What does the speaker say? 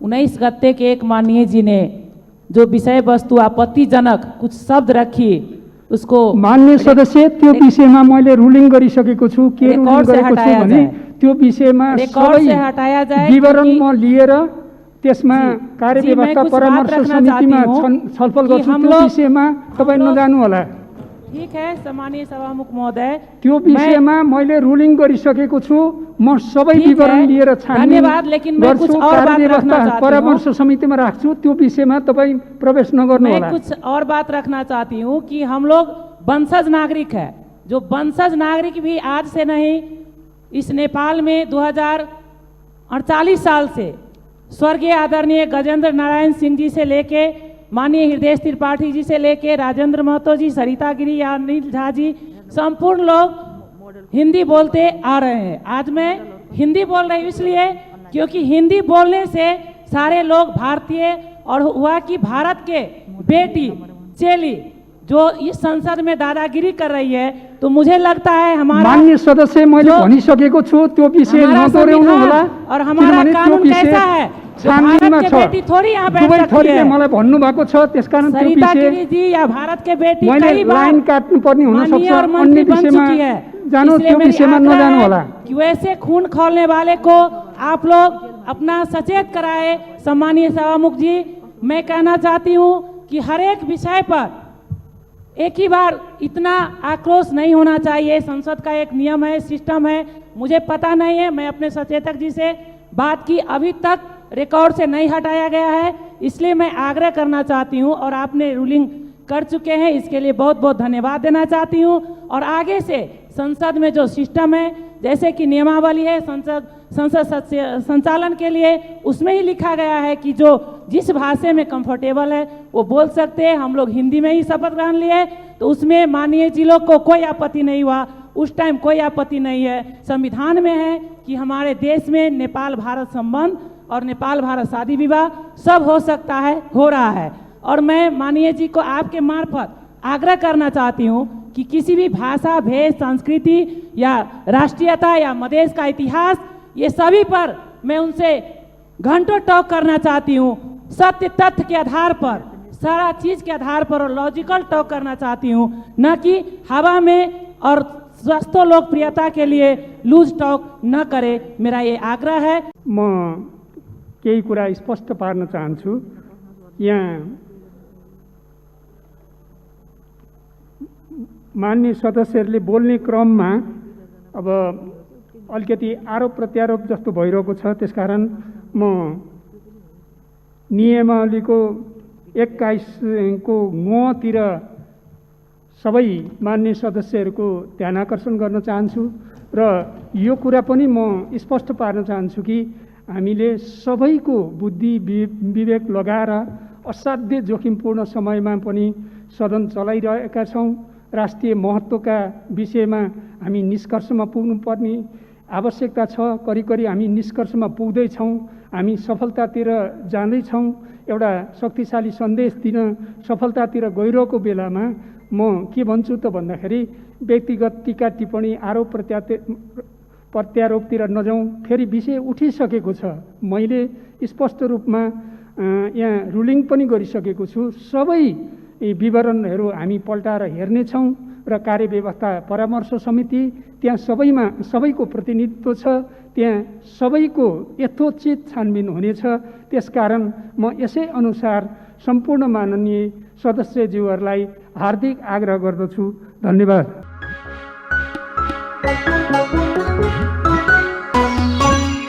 19 गत्ते के एक माननीय जी ने जो विषय वस्तु आपत्तिजनक कुछ शब्द रखी उसको मान्य सदस्य त्यो विषयमा मैले रुलिङ गरिसकेको छु। के रुलिङ गरेको छु भने त्यो विषयमा सबै विवरण म लिएर त्यसमा कार्यव्यवस्था परामर्श समितिमा छलफल गर्छु। त्यो विषयमा तपाईं नजानु होला। ठीक है सम्मानीय सभामुख महोदय, त्यो विषयमा मैले रुलिङ गरिसकेको छु। म सबै विवरण लिएर धन्यवाद। लेकिन मैं कुछ और बात रखना चाहती हूँ, परामर्श समितिमा राख्छु। त्यो विषयमा तपाईं प्रवेश नगर्नु होला। मैं कुछ और बात रखना चाहती हूँ कि हम लोग वंशज नागरिक है। जो वंशज नागरिक भी आज से नहीं, इस नेपाल में 2048 साल से स्वर्गीय आदरणीय गजेंद्र नारायण सिंह जी से लेके माननीय हृदय त्रिपाठी जी से लेके राजेंद्र महतो जी, सरिता गिरी या अनिल झा जी, संपूर्ण लोग हिंदी बोलते आ रहे हैं। आज मैं हिंदी बोल रही हूँ इसलिए क्योंकि हिंदी बोलने से सारे लोग भारतीय, और हुआ कि भारत के बेटी चेली जो इस संसद में दादागिरी कर रही है, तो मुझे लगता है हमारा माननीय सदस्य मैले भनिसकेको छु त्यो विषय नदोहोर्याउनु होला। और हमारा कानून कैसा है, छानबिनमा छ। बेटी थोड़ी यहाँ बैठ दुवै सकती थोड़ीले है। मलाई भन्नु भएको छ, त्यसकारण त्यो सरिता विषय गिरी जी या भारत के बेटी मैले कई बार लाइन काट्नु पर्ने हुन माननीय सक्छ। और अन्य मंत्री बन विषयमा चुकी है। जानु, इसलिए त्यो मेरी विषयमा आग्रह नजानु है होला। कि वैसे खून खोलने वाले को आप लोग अपना सचेत कराए। सम्मानीय सभामुख जी, मैं कहना चाहती हूँ कि हर एक विषय पर एक ही बार इतना आक्रोश नहीं होना चाहिए। संसद का एक नियम है, सिस्टम है। मुझे पता नहीं है, मैं अपने सचेतक जी से बात की, अभी तक रिकॉर्ड से नहीं हटाया गया है। इसलिए मैं आग्रह करना चाहती हूँ, और आपने रूलिंग कर चुके हैं, इसके लिए बहुत बहुत धन्यवाद देना चाहती हूँ। और आगे से संसद में जो सिस्टम है, जैसे कि नियमावली है संसद संचालन के लिए, उसमें ही लिखा गया है कि जो जिस भाषा में कंफर्टेबल है वो बोल सकते हैं। हम लोग हिंदी में ही शपथ ग्रहण लिए, तो उसमें माननीय जी लोग को कोई आपत्ति नहीं हुआ। उस टाइम कोई आपत्ति नहीं है। संविधान में है कि हमारे देश में नेपाल भारत संबंध और नेपाल भारत शादी विवाह सब हो सकता है, हो रहा है। और मैं माननीय जी को आपके मार्फत आग्रह करना चाहती हूँ कि किसी भी भाषा, भेष, संस्कृति या राष्ट्रीयता या मधेश का इतिहास, ये सभी पर मैं उनसे घंटों टॉक करना चाहती हूँ। सत्य तथ्य के आधार पर, सारा चीज के आधार पर और लॉजिकल टॉक करना चाहती हूँ, न कि हवा में और स्वास्थ्य लोकप्रियता के लिए लूज टॉक न करे। मेरा ये आग्रह है। म केही कुरा स्पष्ट पार्न चाहन्छु। यहाँ माननीय सदस्यहरूले बोल्ने क्रममा अब अलिकति आरोप प्रत्यारोप जस्तो भइरहेको छ। त्यसकारण म नियमावलीको 21 को 9 तिर सबै माननीय सदस्यहरूको ध्यान आकर्षण गर्न चाहन्छु। र यो कुरा पनि म स्पष्ट पार्न चाहन्छु कि हामीले सबैको बुद्धि विवेक लगाएर असाध्य जोखिमपूर्ण समयमा पनि सदन चलाइरहेका छौँ। राष्ट्रिय महत्त्वका विषयमा हामी निष्कर्षमा पुग्नुपर्ने आवश्यकता छ। करिब हामी निष्कर्षमा पुग्दैछौँ, हामी सफलतातिर जाँदैछौँ। एउटा शक्तिशाली सन्देश दिन सफलतातिर गइरहेको बेलामा म के भन्छु त भन्दाखेरि व्यक्तिगत टीका टिप्पणी, आरोप प्रत्यारोपतिर नजाउँ। फेरि विषय उठिसकेको छ। मैले स्पष्ट रूपमा यहाँ रुलिङ पनि गरिसकेको छु। सबै विवरणहरू हामी पल्टाएर हेर्नेछौँ र कार्यव्यवस्था परामर्श समिति त्यहाँ सबैको प्रतिनिधित्व छ। त्यहाँ सबैको यथोचित छानबिन हुनेछ। त्यसकारण म यसै अनुसार सम्पूर्ण माननीय सदस्यज्यूहरूलाई हार्दिक आग्रह गर्दछु। धन्यवाद।